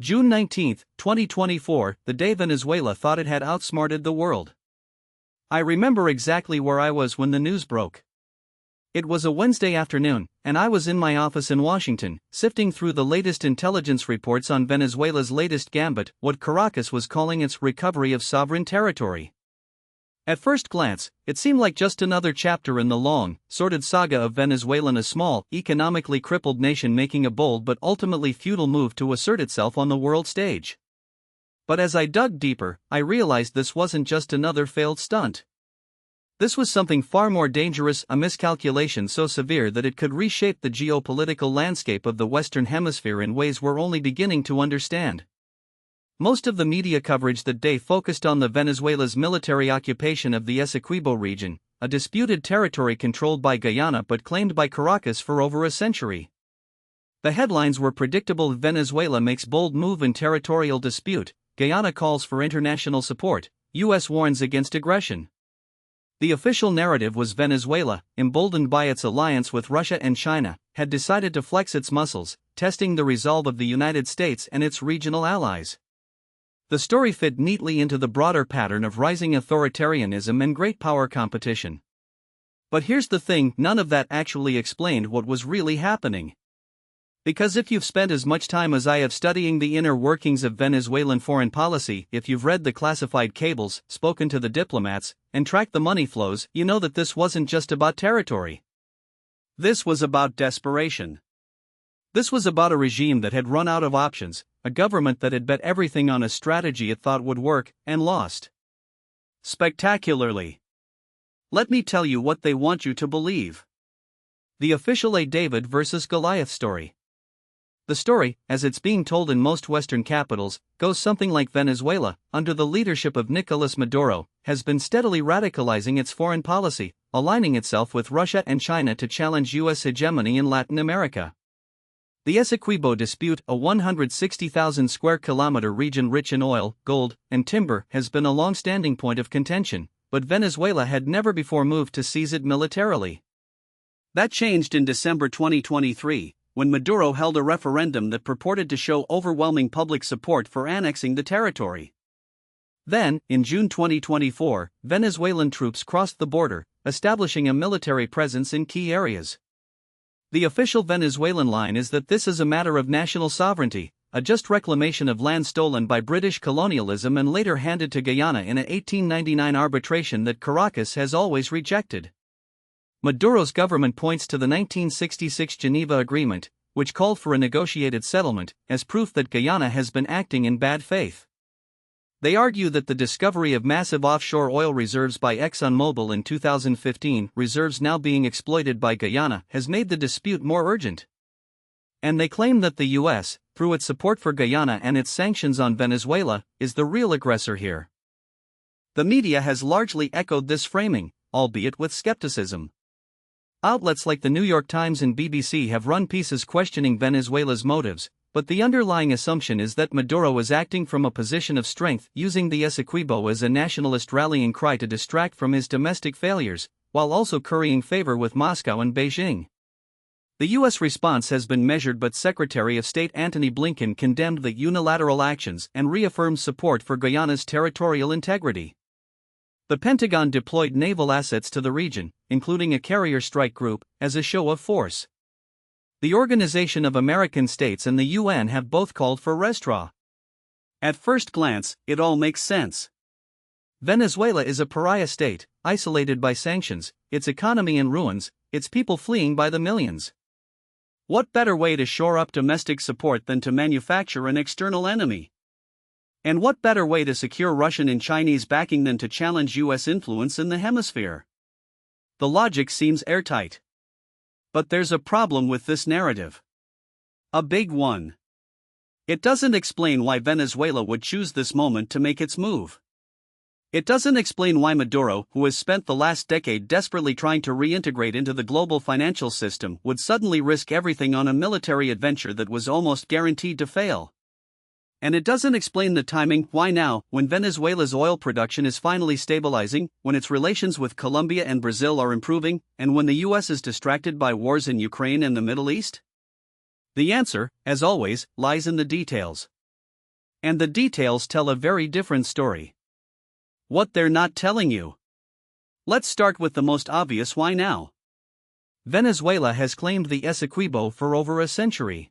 June 19, 2024, the day Venezuela thought it had outsmarted the world. I remember exactly where I was when the news broke. It was a Wednesday afternoon, and I was in my office in Washington, sifting through the latest intelligence reports on Venezuela's latest gambit, what Caracas was calling its recovery of sovereign territory. At first glance, it seemed like just another chapter in the long, sordid saga of Venezuela, a small, economically crippled nation making a bold but ultimately futile move to assert itself on the world stage. But as I dug deeper, I realized this wasn't just another failed stunt. This was something far more dangerous, a miscalculation so severe that it could reshape the geopolitical landscape of the Western Hemisphere in ways we're only beginning to understand. Most of the media coverage that day focused on the Venezuela's military occupation of the Essequibo region, a disputed territory controlled by Guyana but claimed by Caracas for over a century. The headlines were predictable: Venezuela makes bold move in territorial dispute, Guyana calls for international support, U.S. warns against aggression. The official narrative was Venezuela, emboldened by its alliance with Russia and China, had decided to flex its muscles, testing the resolve of the United States and its regional allies. The story fit neatly into the broader pattern of rising authoritarianism and great power competition. But here's the thing: none of that actually explained what was really happening. Because if you've spent as much time as I have studying the inner workings of Venezuelan foreign policy, if you've read the classified cables, spoken to the diplomats, and tracked the money flows, you know that this wasn't just about territory. This was about desperation. This was about a regime that had run out of options, a government that had bet everything on a strategy it thought would work, and lost. Spectacularly. Let me tell you what they want you to believe. The official A. David versus Goliath story. The story, as it's being told in most Western capitals, goes something like Venezuela, under the leadership of Nicolas Maduro, has been steadily radicalizing its foreign policy, aligning itself with Russia and China to challenge U.S. hegemony in Latin America. The Essequibo dispute, a 160,000 square kilometer region rich in oil, gold, and timber, has been a long-standing point of contention, but Venezuela had never before moved to seize it militarily. That changed in December 2023, when Maduro held a referendum that purported to show overwhelming public support for annexing the territory. Then, in June 2024, Venezuelan troops crossed the border, establishing a military presence in key areas. The official Venezuelan line is that this is a matter of national sovereignty, a just reclamation of land stolen by British colonialism and later handed to Guyana in a 1899 arbitration that Caracas has always rejected. Maduro's government points to the 1966 Geneva Agreement, which called for a negotiated settlement, as proof that Guyana has been acting in bad faith. They argue that the discovery of massive offshore oil reserves by ExxonMobil in 2015, reserves now being exploited by Guyana, has made the dispute more urgent. And they claim that the U.S., through its support for Guyana and its sanctions on Venezuela, is the real aggressor here. The media has largely echoed this framing, albeit with skepticism. Outlets like the New York Times and BBC have run pieces questioning Venezuela's motives, but the underlying assumption is that Maduro is acting from a position of strength, using the Essequibo as a nationalist rallying cry to distract from his domestic failures, while also currying favor with Moscow and Beijing. The U.S. response has been measured, but Secretary of State Antony Blinken condemned the unilateral actions and reaffirmed support for Guyana's territorial integrity. The Pentagon deployed naval assets to the region, including a carrier strike group, as a show of force. The Organization of American States and the UN have both called for restraint. At first glance, it all makes sense. Venezuela is a pariah state, isolated by sanctions, its economy in ruins, its people fleeing by the millions. What better way to shore up domestic support than to manufacture an external enemy? And what better way to secure Russian and Chinese backing than to challenge U.S. influence in the hemisphere? The logic seems airtight. But there's a problem with this narrative. A big one. It doesn't explain why Venezuela would choose this moment to make its move. It doesn't explain why Maduro, who has spent the last decade desperately trying to reintegrate into the global financial system, would suddenly risk everything on a military adventure that was almost guaranteed to fail. And it doesn't explain the timing: why now, when Venezuela's oil production is finally stabilizing, when its relations with Colombia and Brazil are improving, and when the U.S. is distracted by wars in Ukraine and the Middle East? The answer, as always, lies in the details. And the details tell a very different story. What they're not telling you. Let's start with the most obvious why now. Venezuela has claimed the Essequibo for over a century.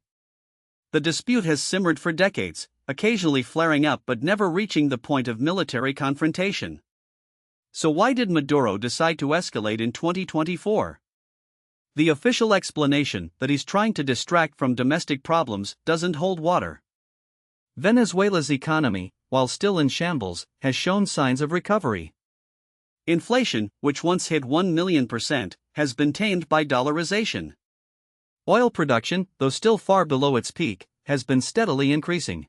The dispute has simmered for decades, occasionally flaring up but never reaching the point of military confrontation. So why did Maduro decide to escalate in 2024? The official explanation that he's trying to distract from domestic problems doesn't hold water. Venezuela's economy, while still in shambles, has shown signs of recovery. Inflation, which once hit 1,000,000%, has been tamed by dollarization. Oil production, though still far below its peak, has been steadily increasing.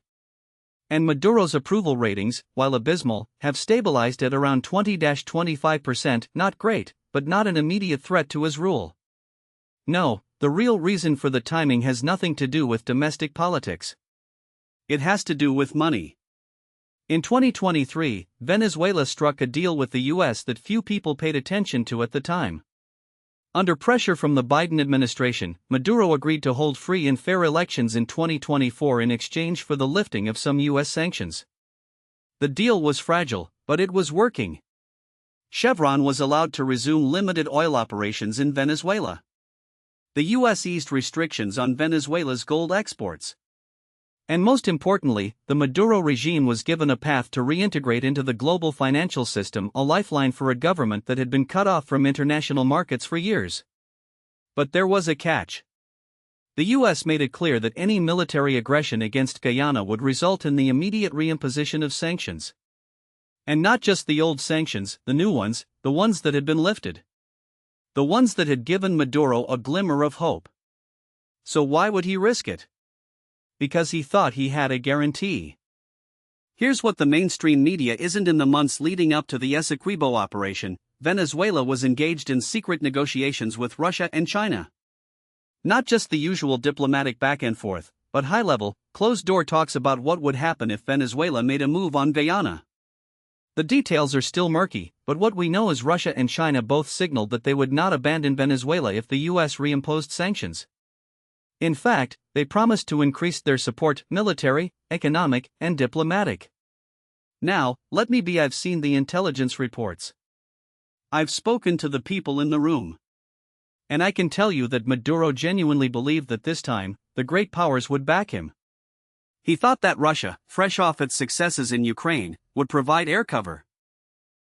And Maduro's approval ratings, while abysmal, have stabilized at around 20-25%, not great, but not an immediate threat to his rule. No, the real reason for the timing has nothing to do with domestic politics. It has to do with money. In 2023, Venezuela struck a deal with the US that few people paid attention to at the time. Under pressure from the Biden administration, Maduro agreed to hold free and fair elections in 2024 in exchange for the lifting of some US sanctions. The deal was fragile, but it was working. Chevron was allowed to resume limited oil operations in Venezuela. The US eased restrictions on Venezuela's gold exports. And most importantly, the Maduro regime was given a path to reintegrate into the global financial system, a lifeline for a government that had been cut off from international markets for years. But there was a catch. The US made it clear that any military aggression against Guyana would result in the immediate reimposition of sanctions. And not just the old sanctions, the new ones, the ones that had been lifted. The ones that had given Maduro a glimmer of hope. So why would he risk it? Because he thought he had a guarantee. Here's what the mainstream media isn't. In the months leading up to the Essequibo operation, Venezuela was engaged in secret negotiations with Russia and China. Not just the usual diplomatic back and forth, but high-level, closed-door talks about what would happen if Venezuela made a move on Guyana. The details are still murky, but what we know is Russia and China both signaled that they would not abandon Venezuela if the US reimposed sanctions. In fact, they promised to increase their support, military, economic, and diplomatic. Now, let me be. I've seen the intelligence reports. I've spoken to the people in the room. And I can tell you that Maduro genuinely believed that this time, the great powers would back him. He thought that Russia, fresh off its successes in Ukraine, would provide air cover.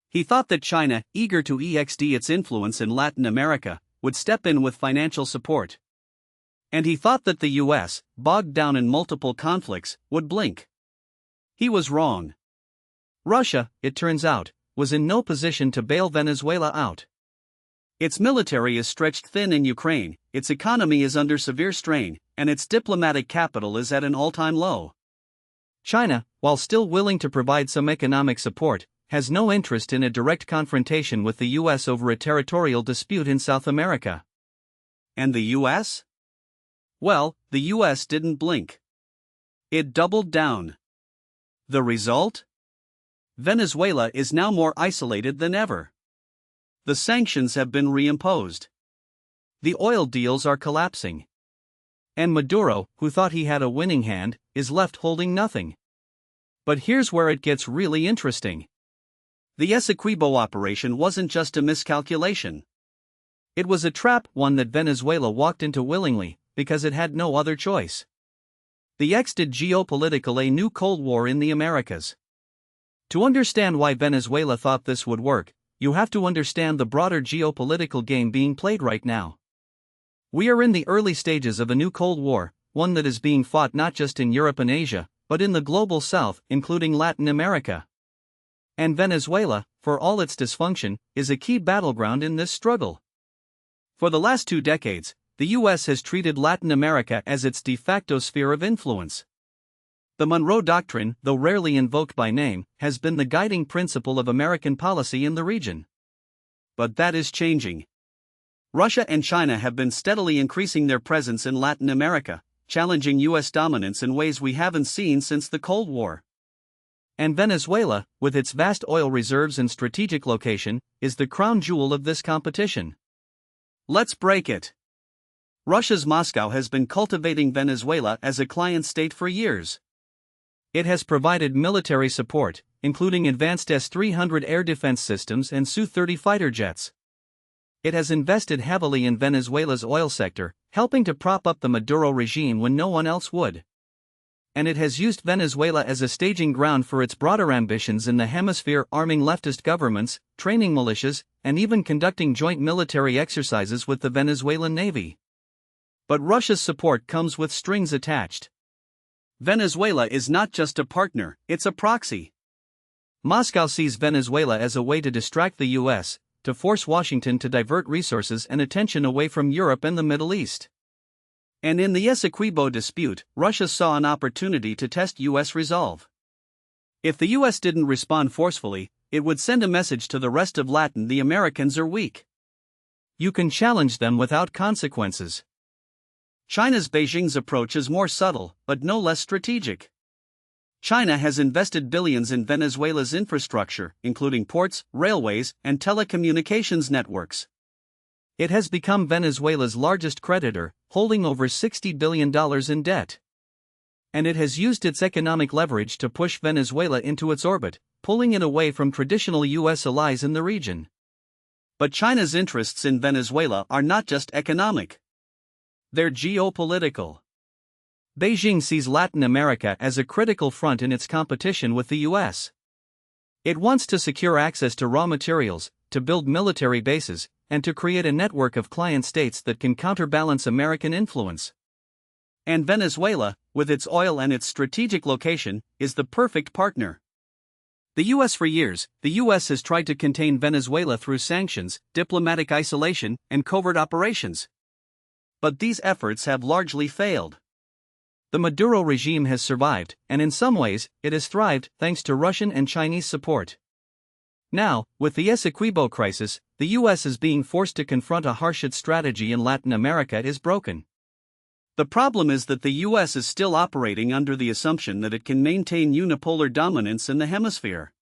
He thought that China, eager to extend its influence in Latin America, would step in with financial support. And he thought that the US, bogged down in multiple conflicts, would blink. He was wrong. Russia, it turns out, was in no position to bail Venezuela out. Its military is stretched thin in Ukraine, its economy is under severe strain, and its diplomatic capital is at an all-time low. China, while still willing to provide some economic support, has no interest in a direct confrontation with the US over a territorial dispute in South America. And the US? Well, the US didn't blink. It doubled down. The result? Venezuela is now more isolated than ever. The sanctions have been reimposed. The oil deals are collapsing. And Maduro, who thought he had a winning hand, is left holding nothing. But here's where it gets really interesting. The Essequibo operation wasn't just a miscalculation. It was a trap, one that Venezuela walked into willingly, because it had no other choice. The X did geopolitical a new Cold War in the Americas. To understand why Venezuela thought this would work, you have to understand the broader geopolitical game being played right now. We are in the early stages of a new Cold War, one that is being fought not just in Europe and Asia, but in the global south, including Latin America. And Venezuela, for all its dysfunction, is a key battleground in this struggle. For the last 2 decades, the US has treated Latin America as its de facto sphere of influence. The Monroe Doctrine, though rarely invoked by name, has been the guiding principle of American policy in the region. But that is changing. Russia and China have been steadily increasing their presence in Latin America, challenging US dominance in ways we haven't seen since the Cold War. And Venezuela, with its vast oil reserves and strategic location, is the crown jewel of this competition. Let's break it. Russia's Moscow has been cultivating Venezuela as a client state for years. It has provided military support, including advanced S-300 air defense systems and Su-30 fighter jets. It has invested heavily in Venezuela's oil sector, helping to prop up the Maduro regime when no one else would. And it has used Venezuela as a staging ground for its broader ambitions in the hemisphere, arming leftist governments, training militias, and even conducting joint military exercises with the Venezuelan Navy. But Russia's support comes with strings attached. Venezuela is not just a partner, it's a proxy. Moscow sees Venezuela as a way to distract the US, to force Washington to divert resources and attention away from Europe and the Middle East. And in the Essequibo dispute, Russia saw an opportunity to test US resolve. If the US didn't respond forcefully, it would send a message to the rest of Latin: the Americans are weak. You can challenge them without consequences. Beijing's approach is more subtle, but no less strategic. China has invested billions in Venezuela's infrastructure, including ports, railways, and telecommunications networks. It has become Venezuela's largest creditor, holding over $60 billion in debt. And it has used its economic leverage to push Venezuela into its orbit, pulling it away from traditional US allies in the region. But China's interests in Venezuela are not just economic. They're geopolitical. Beijing sees Latin America as a critical front in its competition with the US. It wants to secure access to raw materials, to build military bases, and to create a network of client states that can counterbalance American influence. And Venezuela, with its oil and its strategic location, is the perfect partner. For years, the US has tried to contain Venezuela through sanctions, diplomatic isolation, and covert operations. But these efforts have largely failed. The Maduro regime has survived, and in some ways, it has thrived thanks to Russian and Chinese support. Now, with the Essequibo crisis, the US is being forced to confront a harsh strategy in Latin America is broken. The problem is that the US is still operating under the assumption that it can maintain unipolar dominance in the hemisphere.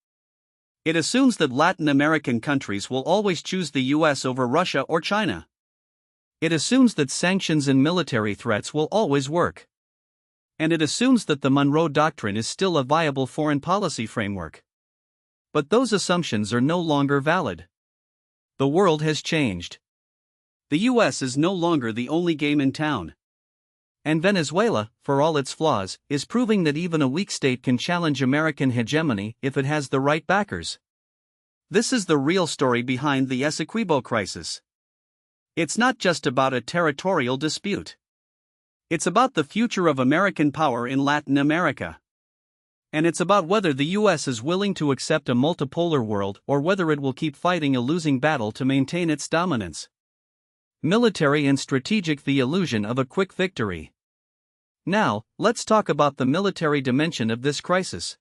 It assumes that Latin American countries will always choose the US over Russia or China. It assumes that sanctions and military threats will always work. And it assumes that the Monroe Doctrine is still a viable foreign policy framework. But those assumptions are no longer valid. The world has changed. The US is no longer the only game in town. And Venezuela, for all its flaws, is proving that even a weak state can challenge American hegemony if it has the right backers. This is the real story behind the Essequibo crisis. It's not just about a territorial dispute. It's about the future of American power in Latin America. And it's about whether the US is willing to accept a multipolar world or whether it will keep fighting a losing battle to maintain its dominance. Military and strategic: the illusion of a quick victory. Now, let's talk about the military dimension of this crisis.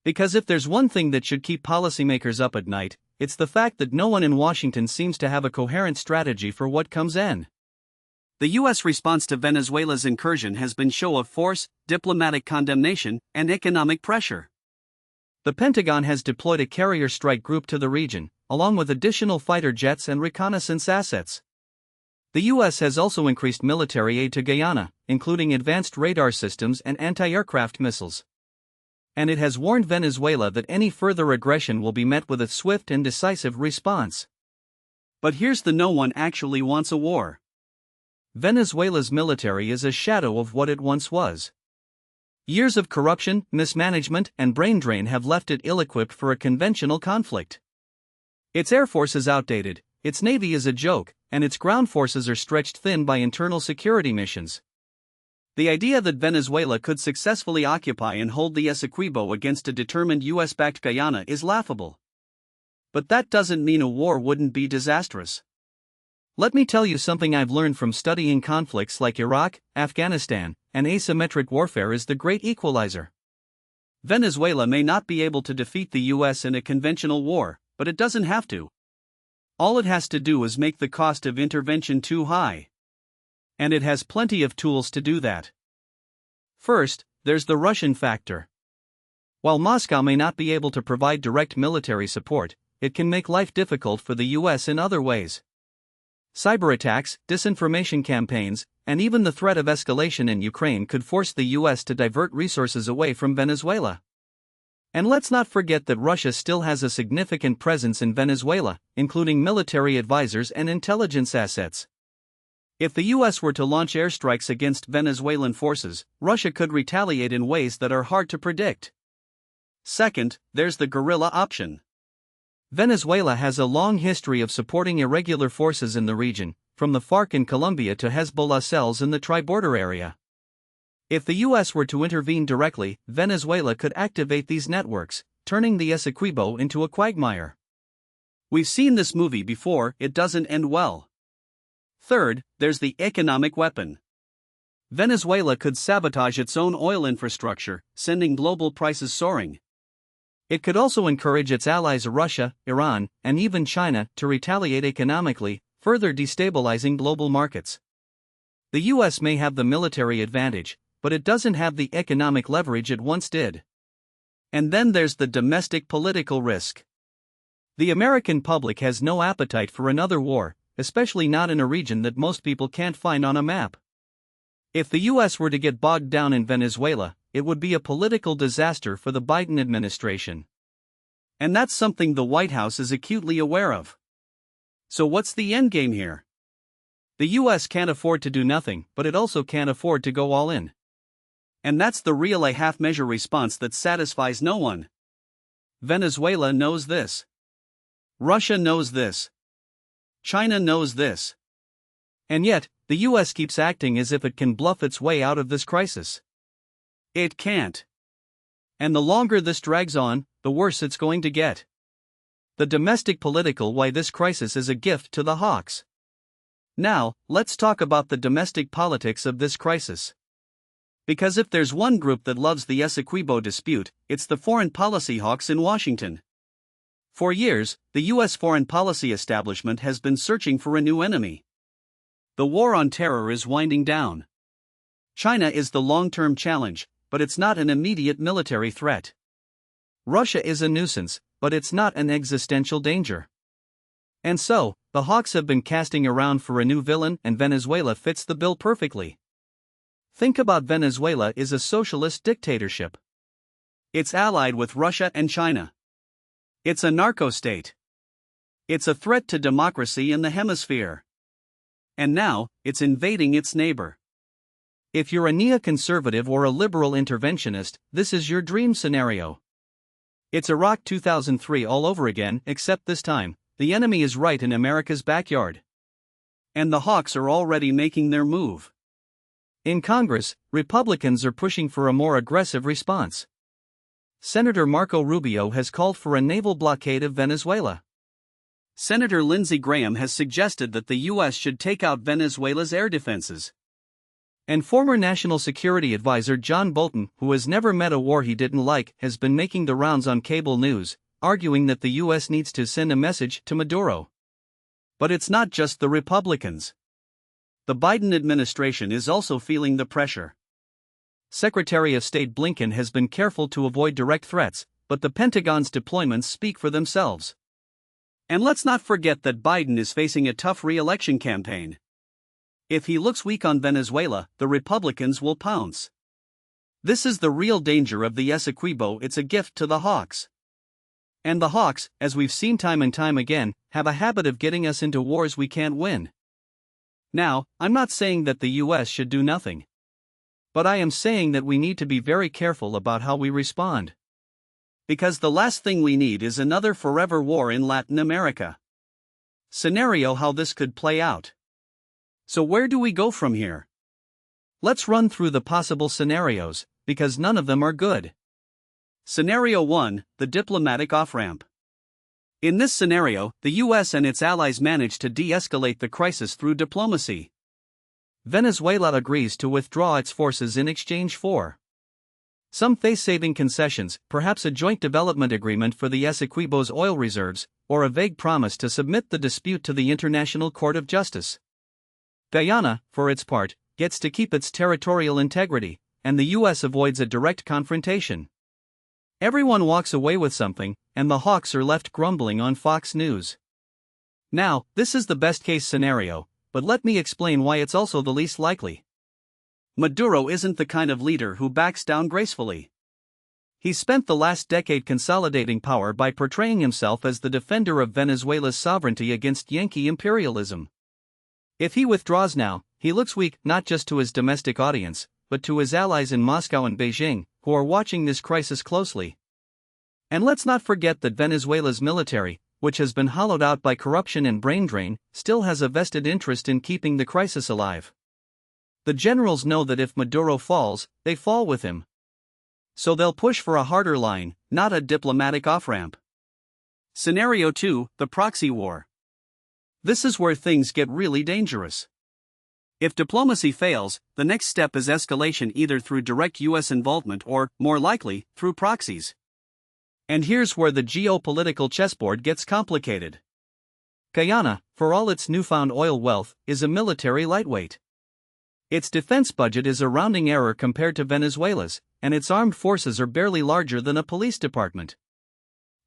Because if there's one thing that should keep policymakers up at night, it's the fact that no one in Washington seems to have a coherent strategy for what comes in. The US response to Venezuela's incursion has been show of force, diplomatic condemnation, and economic pressure. The Pentagon has deployed a carrier strike group to the region, along with additional fighter jets and reconnaissance assets. The US has also increased military aid to Guyana, including advanced radar systems and anti-aircraft missiles. And it has warned Venezuela that any further aggression will be met with a swift and decisive response. But here's the: no one actually wants a war. Venezuela's military is a shadow of what it once was. Years of corruption, mismanagement, and brain drain have left it ill-equipped for a conventional conflict. Its air force is outdated, its navy is a joke, and its ground forces are stretched thin by internal security missions. The idea that Venezuela could successfully occupy and hold the Essequibo against a determined US-backed Guyana is laughable. But that doesn't mean a war wouldn't be disastrous. Let me tell you something I've learned from studying conflicts like Iraq, Afghanistan, and asymmetric warfare is the great equalizer. Venezuela may not be able to defeat the US in a conventional war, but it doesn't have to. All it has to do is make the cost of intervention too high. And it has plenty of tools to do that. First, there's the Russian factor. While Moscow may not be able to provide direct military support, it can make life difficult for the US in other ways. Cyber attacks, disinformation campaigns, and even the threat of escalation in Ukraine could force the US to divert resources away from Venezuela. And let's not forget that Russia still has a significant presence in Venezuela, including military advisors and intelligence assets. If the US were to launch airstrikes against Venezuelan forces, Russia could retaliate in ways that are hard to predict. Second, there's the guerrilla option. Venezuela has a long history of supporting irregular forces in the region, from the FARC in Colombia to Hezbollah cells in the tri-border area. If the US were to intervene directly, Venezuela could activate these networks, turning the Essequibo into a quagmire. We've seen this movie before, it doesn't end well. Third, there's the economic weapon. Venezuela could sabotage its own oil infrastructure, sending global prices soaring. It could also encourage its allies Russia, Iran, and even China to retaliate economically, further destabilizing global markets. The US may have the military advantage, but it doesn't have the economic leverage it once did. And then there's the domestic political risk. The American public has no appetite for another war, especially not in a region that most people can't find on a map. If the US were to get bogged down in Venezuela, it would be a political disaster for the Biden administration. And that's something the White House is acutely aware of. So what's the endgame here? The US can't afford to do nothing, but it also can't afford to go all in. And that's the real half-measure response that satisfies no one. Venezuela knows this. Russia knows this. China knows this. And yet, the US keeps acting as if it can bluff its way out of this crisis. It can't. And the longer this drags on, the worse it's going to get. The domestic political why this crisis is a gift to the hawks. Now, let's talk about the domestic politics of this crisis. Because if there's one group that loves the Essequibo dispute, it's the foreign policy hawks in Washington. For years, the US foreign policy establishment has been searching for a new enemy. The war on terror is winding down. China is the long-term challenge, but it's not an immediate military threat. Russia is a nuisance, but it's not an existential danger. And so, the hawks have been casting around for a new villain, and Venezuela fits the bill perfectly. Think about Venezuela is a socialist dictatorship. It's allied with Russia and China. It's a narco-state. It's a threat to democracy in the hemisphere. And now, it's invading its neighbor. If you're a neoconservative or a liberal interventionist, this is your dream scenario. It's Iraq 2003 all over again, except this time, the enemy is right in America's backyard. And the hawks are already making their move. In Congress, Republicans are pushing for a more aggressive response. Senator Marco Rubio has called for a naval blockade of Venezuela. Senator Lindsey Graham has suggested that the US should take out Venezuela's air defenses. And former National Security Advisor John Bolton, who has never met a war he didn't like, has been making the rounds on cable news, arguing that the US needs to send a message to Maduro. But it's not just the Republicans. The Biden administration is also feeling the pressure. Secretary of State Blinken has been careful to avoid direct threats, but the Pentagon's deployments speak for themselves. And let's not forget that Biden is facing a tough re-election campaign. If he looks weak on Venezuela, the Republicans will pounce. This is the real danger of the Essequibo, it's a gift to the hawks. And the hawks, as we've seen time and time again, have a habit of getting us into wars we can't win. Now, I'm not saying that the US should do nothing. But I am saying that we need to be very careful about how we respond. Because the last thing we need is another forever war in Latin America. Scenario how this could play out. So where do we go from here? Let's run through the possible scenarios, because none of them are good. Scenario 1, the diplomatic off-ramp. In this scenario, the US and its allies manage to de-escalate the crisis through diplomacy. Venezuela agrees to withdraw its forces in exchange for some face-saving concessions, perhaps a joint development agreement for the Essequibo's oil reserves, or a vague promise to submit the dispute to the International Court of Justice. Guyana, for its part, gets to keep its territorial integrity, and the US avoids a direct confrontation. Everyone walks away with something, and the hawks are left grumbling on Fox News. Now, this is the best case scenario, but let me explain why it's also the least likely. Maduro isn't the kind of leader who backs down gracefully. He's spent the last decade consolidating power by portraying himself as the defender of Venezuela's sovereignty against Yankee imperialism. If he withdraws now, he looks weak not just to his domestic audience, but to his allies in Moscow and Beijing, who are watching this crisis closely. And let's not forget that Venezuela's military, which has been hollowed out by corruption and brain drain, still has a vested interest in keeping the crisis alive. The generals know that if Maduro falls, they fall with him. So they'll push for a harder line, not a diplomatic off-ramp. Scenario 2, the proxy war. This is where things get really dangerous. If diplomacy fails, the next step is escalation either through direct US involvement or, more likely, through proxies. And here's where the geopolitical chessboard gets complicated. Guyana, for all its newfound oil wealth, is a military lightweight. Its defense budget is a rounding error compared to Venezuela's, and its armed forces are barely larger than a police department.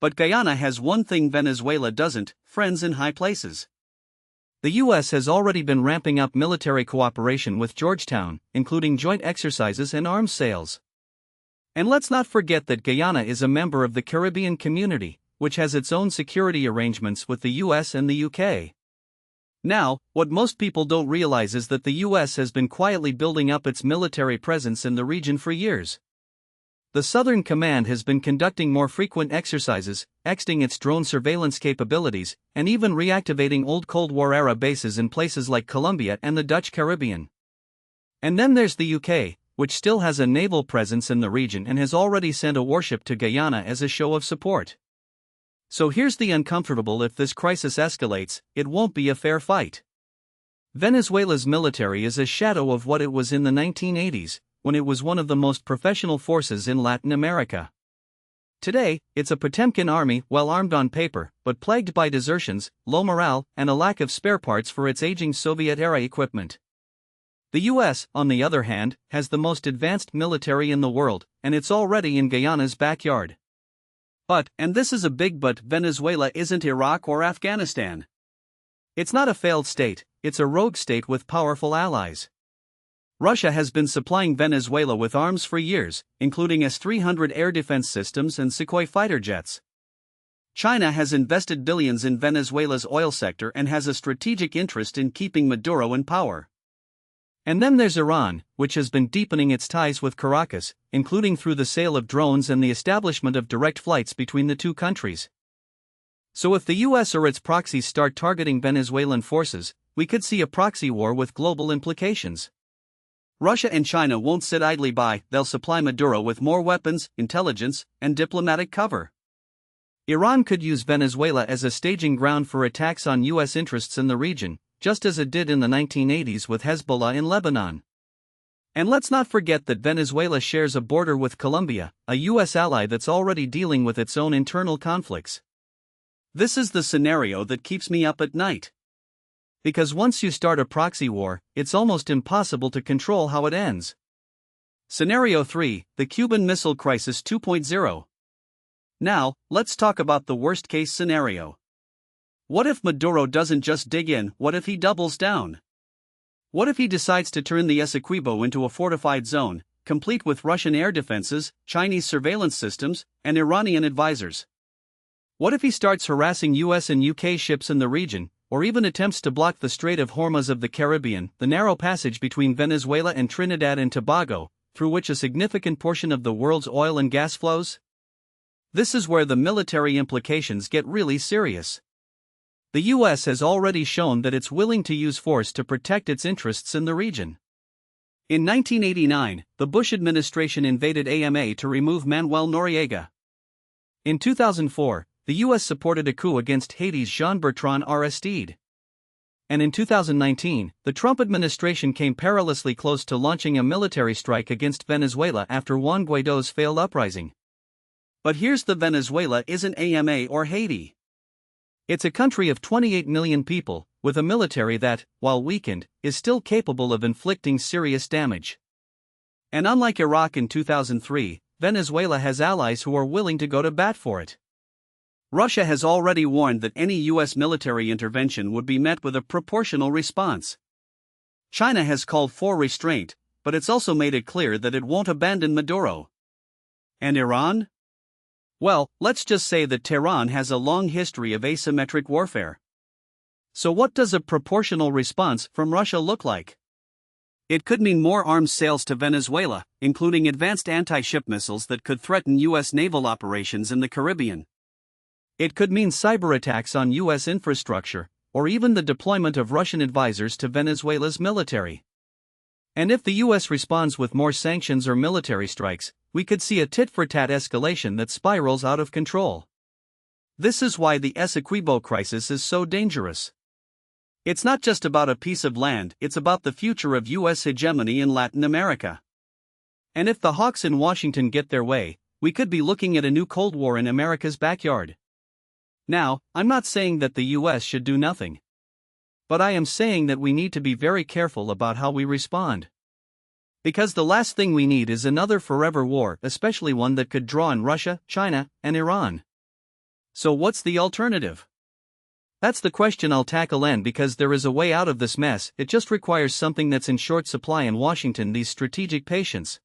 But Guyana has one thing Venezuela doesn't: friends in high places. The US has already been ramping up military cooperation with Georgetown, including joint exercises and arms sales. And let's not forget that Guyana is a member of the Caribbean Community, which has its own security arrangements with the US and the UK. Now, what most people don't realize is that the US has been quietly building up its military presence in the region for years. The Southern Command has been conducting more frequent exercises, extending its drone surveillance capabilities, and even reactivating old Cold War-era bases in places like Colombia and the Dutch Caribbean. And then there's the UK, which still has a naval presence in the region and has already sent a warship to Guyana as a show of support. So here's the uncomfortable: if this crisis escalates, it won't be a fair fight. Venezuela's military is a shadow of what it was in the 1980s, when it was one of the most professional forces in Latin America. Today, it's a Potemkin army, well armed on paper, but plagued by desertions, low morale, and a lack of spare parts for its aging Soviet-era equipment. The US, on the other hand, has the most advanced military in the world, and it's already in Guyana's backyard. But, and this is a big but, Venezuela isn't Iraq or Afghanistan. It's not a failed state, it's a rogue state with powerful allies. Russia has been supplying Venezuela with arms for years, including S-300 air defense systems and Sukhoi fighter jets. China has invested billions in Venezuela's oil sector and has a strategic interest in keeping Maduro in power. And then there's Iran, which has been deepening its ties with Caracas, including through the sale of drones and the establishment of direct flights between the two countries. So if the US or its proxies start targeting Venezuelan forces, we could see a proxy war with global implications. Russia and China won't sit idly by, they'll supply Maduro with more weapons, intelligence, and diplomatic cover. Iran could use Venezuela as a staging ground for attacks on US interests in the region, just as it did in the 1980s with Hezbollah in Lebanon. And let's not forget that Venezuela shares a border with Colombia, a US ally that's already dealing with its own internal conflicts. This is the scenario that keeps me up at night. Because once you start a proxy war, it's almost impossible to control how it ends. Scenario 3, the Cuban Missile Crisis 2.0. Now, let's talk about the worst-case scenario. What if Maduro doesn't just dig in? What if he doubles down? What if he decides to turn the Essequibo into a fortified zone, complete with Russian air defenses, Chinese surveillance systems, and Iranian advisors? What if he starts harassing US and UK ships in the region, or even attempts to block the Strait of Hormuz of the Caribbean, the narrow passage between Venezuela and Trinidad and Tobago, through which a significant portion of the world's oil and gas flows? This is where the military implications get really serious. The US has already shown that it's willing to use force to protect its interests in the region. In 1989, the Bush administration invaded AMA to remove Manuel Noriega. In 2004, the US supported a coup against Haiti's Jean-Bertrand Aristide. And in 2019, the Trump administration came perilously close to launching a military strike against Venezuela after Juan Guaido's failed uprising. But here's the: Venezuela isn't AMA or Haiti. It's a country of 28 million people, with a military that, while weakened, is still capable of inflicting serious damage. And unlike Iraq in 2003, Venezuela has allies who are willing to go to bat for it. Russia has already warned that any U.S. military intervention would be met with a proportional response. China has called for restraint, but it's also made it clear that it won't abandon Maduro. And Iran? Well, let's just say that Tehran has a long history of asymmetric warfare. So what does a proportional response from Russia look like? It could mean more arms sales to Venezuela, including advanced anti-ship missiles that could threaten U.S. naval operations in the Caribbean. It could mean cyber attacks on U.S. infrastructure, or even the deployment of Russian advisors to Venezuela's military. And if the U.S. responds with more sanctions or military strikes, we could see a tit-for-tat escalation that spirals out of control. This is why the Essequibo crisis is so dangerous. It's not just about a piece of land, it's about the future of U.S. hegemony in Latin America. And if the hawks in Washington get their way, we could be looking at a new Cold War in America's backyard. Now, I'm not saying that the U.S. should do nothing. But I am saying that we need to be very careful about how we respond. Because the last thing we need is another forever war, especially one that could draw in Russia, China, and Iran. So what's the alternative? That's the question I'll tackle, and because there is a way out of this mess, it just requires something that's in short supply in Washington: these strategic patience.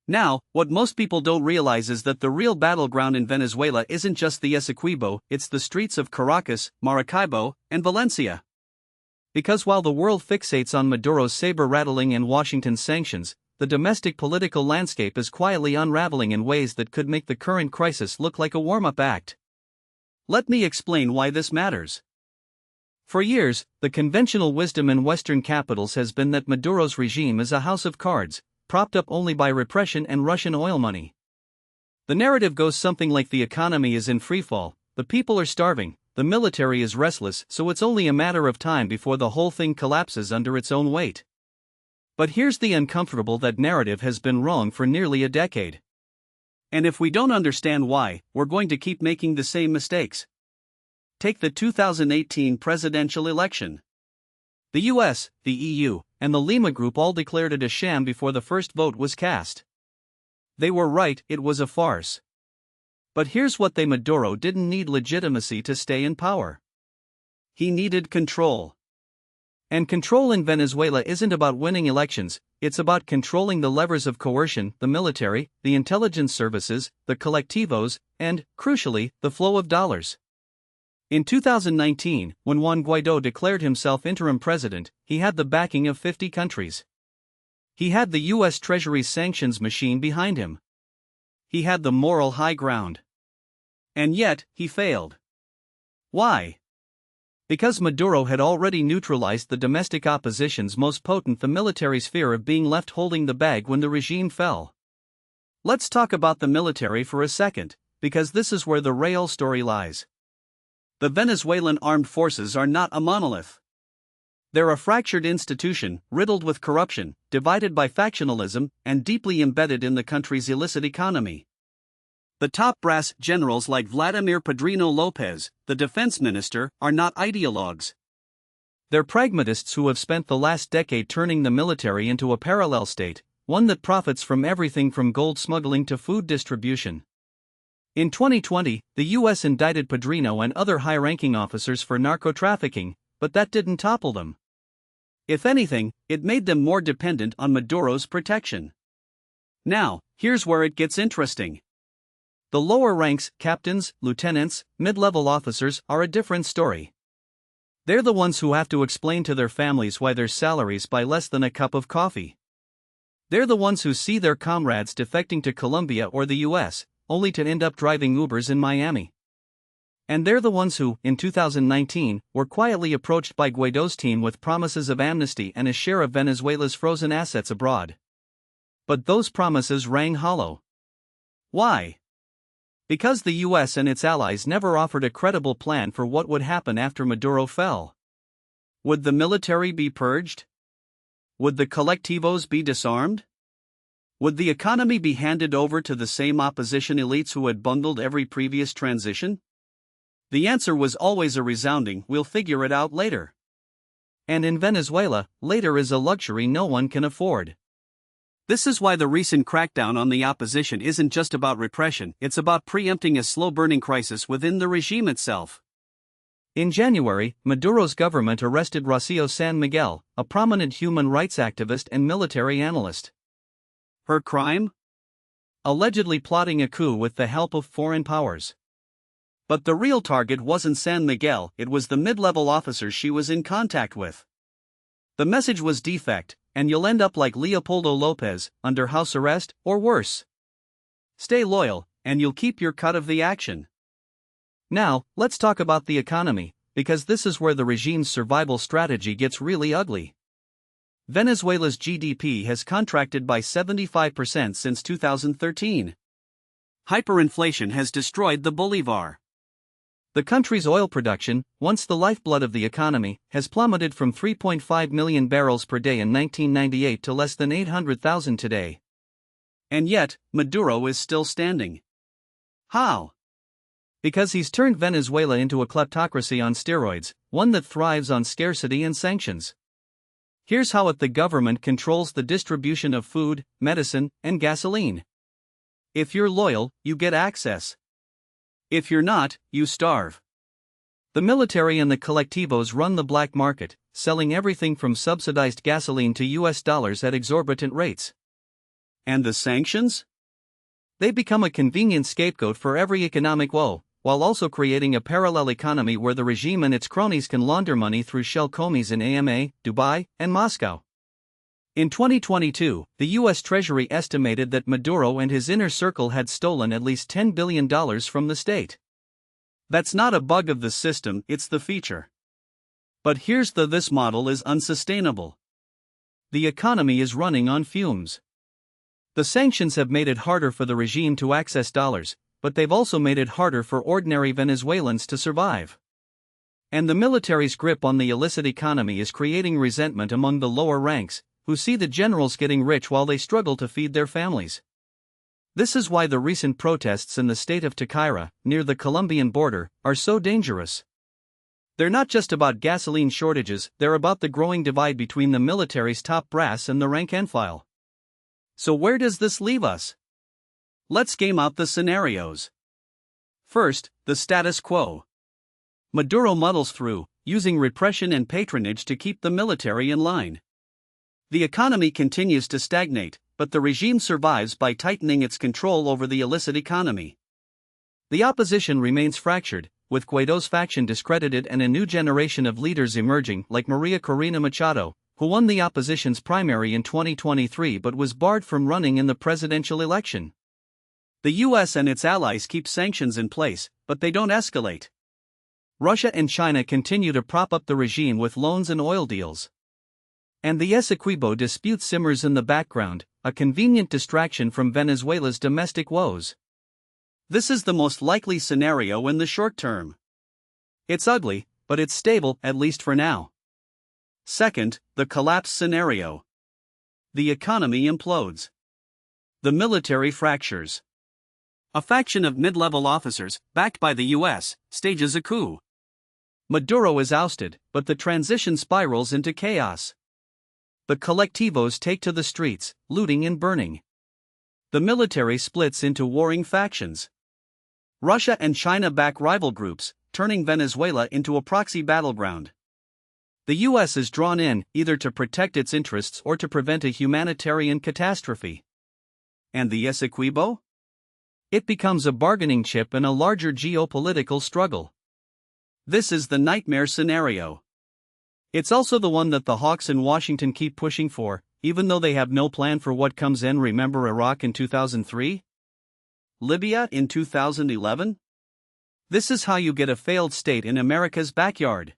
Now, what most people don't realize is that the real battleground in Venezuela isn't just the Essequibo, it's the streets of Caracas, Maracaibo, and Valencia. Because while the world fixates on Maduro's saber-rattling and Washington's sanctions, the domestic political landscape is quietly unraveling in ways that could make the current crisis look like a warm-up act. Let me explain why this matters. For years, the conventional wisdom in Western capitals has been that Maduro's regime is a house of cards, propped up only by repression and Russian oil money. The narrative goes something like: the economy is in freefall, the people are starving, the military is restless, so it's only a matter of time before the whole thing collapses under its own weight. But here's the uncomfortable: that narrative has been wrong for nearly a decade. And if we don't understand why, we're going to keep making the same mistakes. Take the 2018 presidential election. The US, the EU, and the Lima Group all declared it a sham before the first vote was cast. They were right, it was a farce. But here's what Maduro didn't need legitimacy to stay in power. He needed control. And control in Venezuela isn't about winning elections, it's about controlling the levers of coercion: the military, the intelligence services, the colectivos, and, crucially, the flow of dollars. In 2019, when Juan Guaidó declared himself interim president, he had the backing of 50 countries. He had the U.S. Treasury's sanctions machine behind him. He had the moral high ground. And yet, he failed. Why? Because Maduro had already neutralized the domestic opposition's most potent: the military's fear of being left holding the bag when the regime fell. Let's talk about the military for a second, because this is where the real story lies. The Venezuelan armed forces are not a monolith. They're a fractured institution, riddled with corruption, divided by factionalism, and deeply embedded in the country's illicit economy. The top brass generals like Vladimir Padrino Lopez, the defense minister, are not ideologues. They're pragmatists who have spent the last decade turning the military into a parallel state, one that profits from everything from gold smuggling to food distribution. In 2020, the U.S. indicted Padrino and other high-ranking officers for narco-trafficking, but that didn't topple them. If anything, it made them more dependent on Maduro's protection. Now, here's where it gets interesting. The lower ranks, captains, lieutenants, mid-level officers, are a different story. They're the ones who have to explain to their families why their salaries buy less than a cup of coffee. They're the ones who see their comrades defecting to Colombia or the U.S., only to end up driving Ubers in Miami. And they're the ones who, in 2019, were quietly approached by Guaidó's team with promises of amnesty and a share of Venezuela's frozen assets abroad. But those promises rang hollow. Why? Because the US and its allies never offered a credible plan for what would happen after Maduro fell. Would the military be purged? Would the colectivos be disarmed? Would the economy be handed over to the same opposition elites who had bungled every previous transition? The answer was always a resounding, "We'll figure it out later." And in Venezuela, later is a luxury no one can afford. This is why the recent crackdown on the opposition isn't just about repression, it's about preempting a slow-burning crisis within the regime itself. In January, Maduro's government arrested Rocio San Miguel, a prominent human rights activist and military analyst. Her crime? Allegedly plotting a coup with the help of foreign powers. But the real target wasn't San Miguel, it was the mid-level officers she was in contact with. The message was defect, and you'll end up like Leopoldo Lopez, under house arrest, or worse. Stay loyal, and you'll keep your cut of the action. Now, let's talk about the economy, because this is where the regime's survival strategy gets really ugly. Venezuela's GDP has contracted by 75% since 2013. Hyperinflation has destroyed the bolivar. The country's oil production, once the lifeblood of the economy, has plummeted from 3.5 million barrels per day in 1998 to less than 800,000 today. And yet, Maduro is still standing. How? Because he's turned Venezuela into a kleptocracy on steroids, one that thrives on scarcity and sanctions. Here's how the government controls the distribution of food, medicine, and gasoline. If you're loyal, you get access. If you're not, you starve. The military and the colectivos run the black market, selling everything from subsidized gasoline to US dollars at exorbitant rates. And the sanctions? They become a convenient scapegoat for every economic woe, while also creating a parallel economy where the regime and its cronies can launder money through shell comies in AMA, Dubai, and Moscow. In 2022, the U.S. Treasury estimated that Maduro and his inner circle had stolen at least $10 billion from the state. That's not a bug of the system, it's the feature. But here's this model is unsustainable. The economy is running on fumes. The sanctions have made it harder for the regime to access dollars, but they've also made it harder for ordinary Venezuelans to survive. And the military's grip on the illicit economy is creating resentment among the lower ranks, who see the generals getting rich while they struggle to feed their families. This is why the recent protests in the state of Taquira, near the Colombian border, are so dangerous. They're not just about gasoline shortages, they're about the growing divide between the military's top brass and the rank and file. So where does this leave us? Let's game out the scenarios. First, the status quo. Maduro muddles through, using repression and patronage to keep the military in line. The economy continues to stagnate, but the regime survives by tightening its control over the illicit economy. The opposition remains fractured, with Guaido's faction discredited and a new generation of leaders emerging like Maria Corina Machado, who won the opposition's primary in 2023 but was barred from running in the presidential election. The US and its allies keep sanctions in place, but they don't escalate. Russia and China continue to prop up the regime with loans and oil deals. And the Essequibo dispute simmers in the background, a convenient distraction from Venezuela's domestic woes. This is the most likely scenario in the short term. It's ugly, but it's stable, at least for now. Second, the collapse scenario. The economy implodes. The military fractures. A faction of mid-level officers, backed by the US, stages a coup. Maduro is ousted, but the transition spirals into chaos. The colectivos take to the streets, looting and burning. The military splits into warring factions. Russia and China back rival groups, turning Venezuela into a proxy battleground. The US is drawn in, either to protect its interests or to prevent a humanitarian catastrophe. And the Essequibo? It becomes a bargaining chip in a larger geopolitical struggle. This is the nightmare scenario. It's also the one that the hawks in Washington keep pushing for, even though they have no plan for what comes in. Remember Iraq in 2003? Libya in 2011? This is how you get a failed state in America's backyard.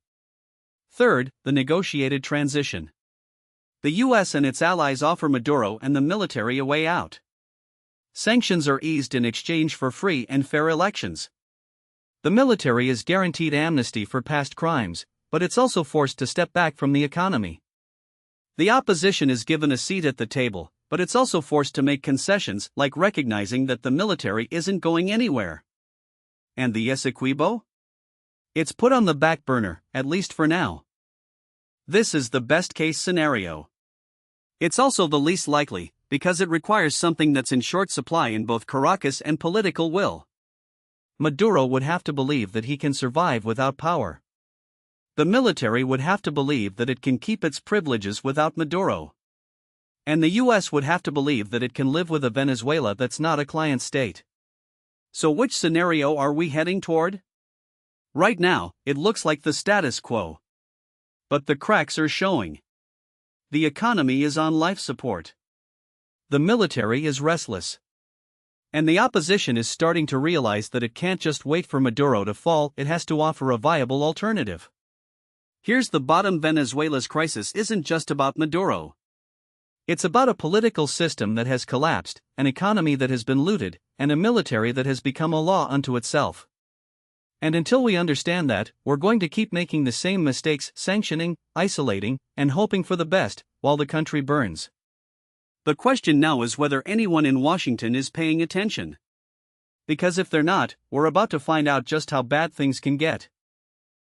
Third, the negotiated transition. The US and its allies offer Maduro and the military a way out. Sanctions are eased in exchange for free and fair elections. The military is guaranteed amnesty for past crimes, but it's also forced to step back from the economy. The opposition is given a seat at the table, but it's also forced to make concessions like recognizing that the military isn't going anywhere. And the Essequibo? It's put on the back burner, at least for now. This is the best-case scenario. It's also the least likely, because it requires something that's in short supply in both Caracas and political will. Maduro would have to believe that he can survive without power. The military would have to believe that it can keep its privileges without Maduro. And the US would have to believe that it can live with a Venezuela that's not a client state. So which scenario are we heading toward? Right now, it looks like the status quo. But the cracks are showing. The economy is on life support. The military is restless. And the opposition is starting to realize that it can't just wait for Maduro to fall, it has to offer a viable alternative. Here's the bottom: Venezuela's crisis isn't just about Maduro. It's about a political system that has collapsed, an economy that has been looted, and a military that has become a law unto itself. And until we understand that, we're going to keep making the same mistakes, sanctioning, isolating, and hoping for the best, while the country burns. The question now is whether anyone in Washington is paying attention. Because if they're not, we're about to find out just how bad things can get.